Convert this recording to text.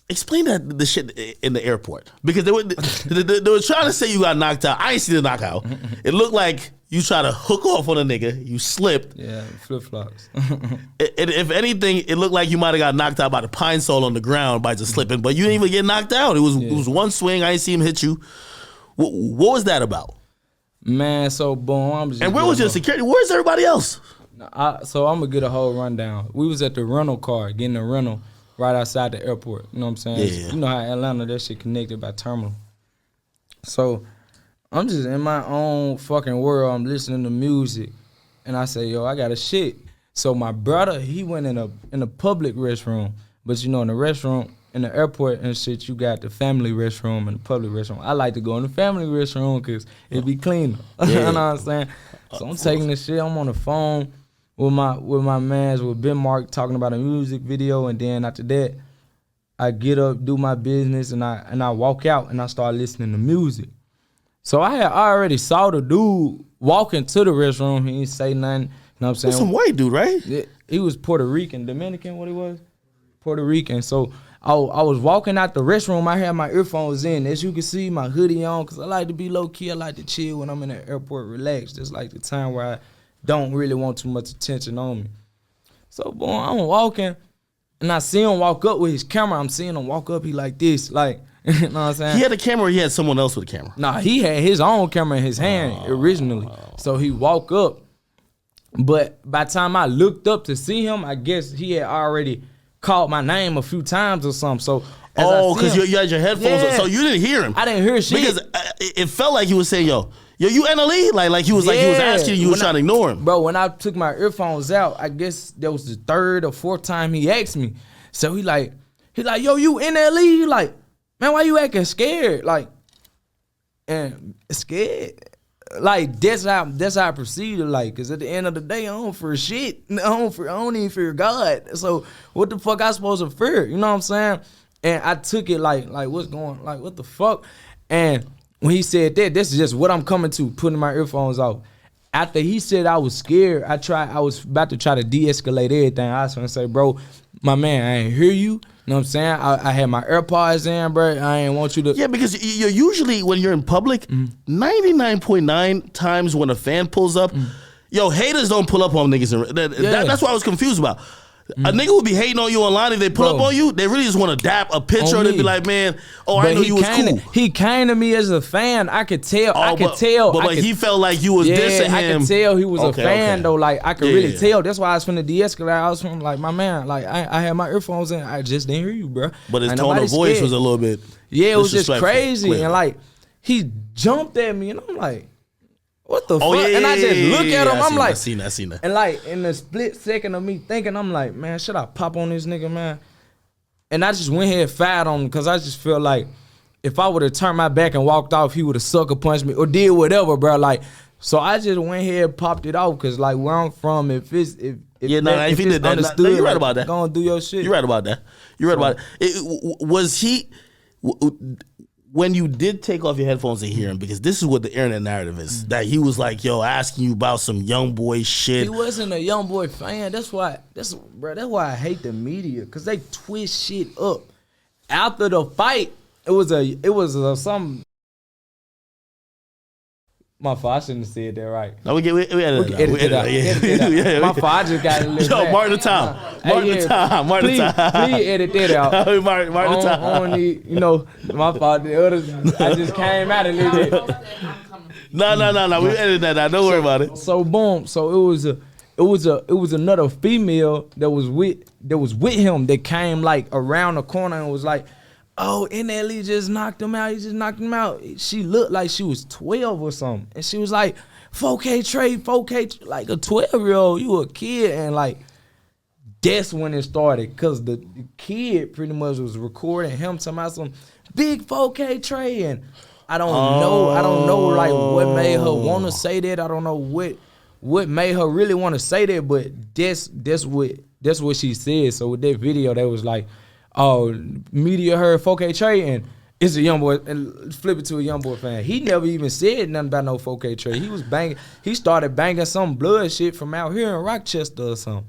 Explain the shit in the airport, because they were trying to say you got knocked out. I ain't see the knockout. It looked like you tried to hook off on a nigga. You slipped. Yeah, flip flops. If anything, it looked like you might have got knocked out by the pine sol on the ground by just slipping, but you didn't even get knocked out. It was one swing. I didn't see him hit you. What was that about? Man, so boom. I'm just and where was your security? Where's everybody else? So I'm gonna get a whole rundown. We was at the rental car getting a rental right outside the airport. You know what I'm saying? Yeah. You know how Atlanta, that shit connected by terminal. So I'm just in my own fucking world. I'm listening to music, and I say, yo, I got a shit. So my brother, he went in a public restroom, but you know, in the restroom, in the airport and shit, you got the family restroom and the public restroom. I like to go in the family restroom because it be cleaner. Yeah. You know what I'm saying? So I'm taking this shit. I'm on the phone with my mans, with Ben Mark, talking about a music video, and then after that, I get up, do my business, and I walk out and I start listening to music. So I had already saw the dude walk into the restroom. He didn't say nothing. You know what I'm saying? Some white dude, right? Yeah, he was Puerto Rican, Dominican, what he was? Puerto Rican. So I was walking out the restroom. I had my earphones in. As you can see, my hoodie on, because I like to be low-key. I like to chill when I'm in the airport, relax. Just like the time where I don't really want too much attention on me. So, boy, I'm walking, and I see him walk up with his camera. I'm seeing him walk up. He like this, like, you know what I'm saying? He had a camera or he had someone else with a camera? Nah, he had his own camera in his hand originally. So he walked up. But by the time I looked up to see him, I guess he had already called my name a few times or something. So because you had your headphones on, so you didn't hear him. I didn't hear shit. Because it felt like he was saying, yo, you NLE? Like he was like he was asking you, was trying to ignore him. Bro, when I took my earphones out, I guess that was the third or fourth time he asked me. So he like, yo, you NLE? He like, man, why you acting scared? Like, and scared? Like, that's how I proceeded, like, because at the end of the day, I don't fear shit. I don't even fear God. So what the fuck I supposed to fear? You know what I'm saying? And I took it like what's going, like, what the fuck? And when he said that, this is just what I'm coming to, putting my earphones off. After he said I was scared, I was about to try to de-escalate everything. I was going to say, bro, my man, I ain't hear you. You know what I'm saying? I had my AirPods in, bro. I ain't want you to. Yeah, because you're usually, when you're in public, 99.9 times when a fan pulls up, yo, haters don't pull up on niggas. That's what I was confused about. A nigga would be hating on you online. If they pull up on you, they really just want to dap a picture and they be like, man, I know you was cool. He came to me as a fan. I could tell. But he felt like you was dissing him. I could tell he was a fan, though. Like, I could really tell. That's why I was finna de-escalate. I was finna, like, my man, like, I had my earphones in. I just didn't hear you, bro. But his tone of voice was a little bit it was just crazy. Clearly. And, like, he jumped at me, and I'm like, what the fuck? And I just look at him, I'm like, I seen that. And like, in the split second of me thinking, I'm like, man, should I pop on this nigga, man? And I just went ahead and fired on him because I just feel like if I would have turned my back and walked off, he would have sucker punched me or did whatever, bro. Like, so I just went ahead and popped it off because, like, where I'm from, if he did that, understood, you're right about that. Go and do your shit. You're right about that. Was he? When you did take off your headphones and hear him, because this is what the internet narrative is, that he was like, yo, asking you about some young boy shit. He wasn't a young boy fan. That's why I hate the media, because they twist shit up. After the fight, it was some. My fault, I shouldn't have said that right. No, we edit it out. Yeah. My fault, I just got a little. Yo, mark the time. Please edit that out. Mark the time. Only, you know, my fault. The others, I just came out a little bit. No. We edited that out. Don't worry about it. So boom. So it was another female that was with him that came like around the corner and was like, oh, NLE just knocked him out. He just knocked him out. She looked like she was 12 or something. And she was like, 4K trade, 4K, like a 12-year-old, you a kid. And like, that's when it started. Because the kid pretty much was recording him talking about some big 4K trade. And I don't know like what made her want to say that. I don't know what made her really want to say that. But that's what she said. So with that video, that was like, oh, media heard 4K Trey and it's a young boy, and flip it to a young boy fan. He never even said nothing about no 4K Trey. He started banging some blood shit from out here in Rochester or something.